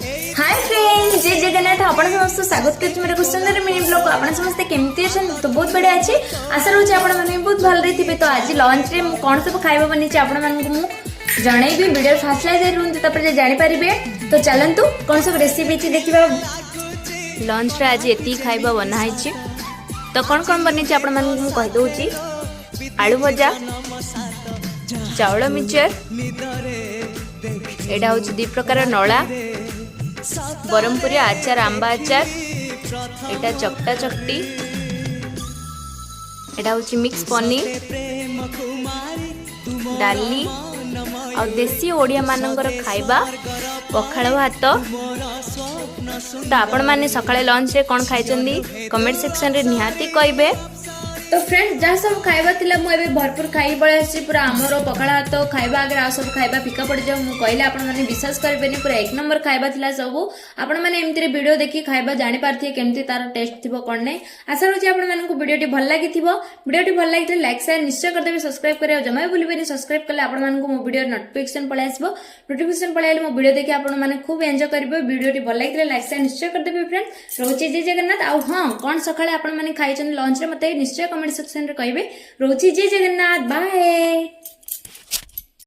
Hi friend जय जगन्नाथ आपण समस्त स्वागत करछि मेरे सुंदर मिनी ब्लॉग आपण समस्त केमती अछन तो बहुत बढ़िया अछि आशा रहछि आपण माने बहुत भल रही थिबे। तो आज लंच रे कोन सब खाइबा बनिछि आपण माने मु जणैबी वीडियो फास्ट लाइक रुन तपर जानि परिबे। तो चलंतु कोन सब रेसिपी छि देखिबा। लंच रे आज एती खाइबा बनाइ छि तो कोन कोन बनिछि आपण माने मु कहि दउछि। आलू भजा, चावल मिक्सचर, एटा होछि दी प्रकार नळा, बरमपुरी आचार, आंबा आचार, एटा चकटा चकटी, एटा होछि मिक्स पनीर, डाली आ देसी ओडिया मानकर खाइबा पखाळ भात। तो आपण माने सकाळे लंच रे कोन खाइचंदी कमेंट सेक्शन रे निहाती कहबे। तो फ्रेंड्स जहाँ सब खाइबा थिला मु एबे भरपूर खाई पळे आसी पूरा हमरो पखाळा भात खाइबा आगे आ सब खाइबा फिका पड़ जाऊ। मु कहले आपण माने विश्वास करबेनी पूरा एक नंबर खाइबा थिला सब। आपण माने एमती रे वीडियो देखि खाइबा जानि पारथि केमती तार टेस्ट थिबो कोन नै। आशा रहछि आपण मानकु वीडियोटी भल लागिथिबो। वीडियोटी भल लागिथे लाइक शेयर निश्चय कर देबे, सब्सक्राइब करियो जमा भूलिबेनी। सब्सक्राइब कले आपण मानकु मो वीडियो नोटिफिकेशन पळे आसीबो। नोटिफिकेशन पळे आले मो वीडियो देखि आपण माने खूब एन्जॉय करबे। वीडियोटी भल लागिथे लाइक शेयर निश्चय कर देबे फ्रेंड्स। रहछि जय जगन्नाथ। आ हां कोन सकाळे आपण माने खाइछन लंच रे मते निश्चय कमेंट सेक्शन रे कहबे। रोची जय जगन्नाथ, बाय।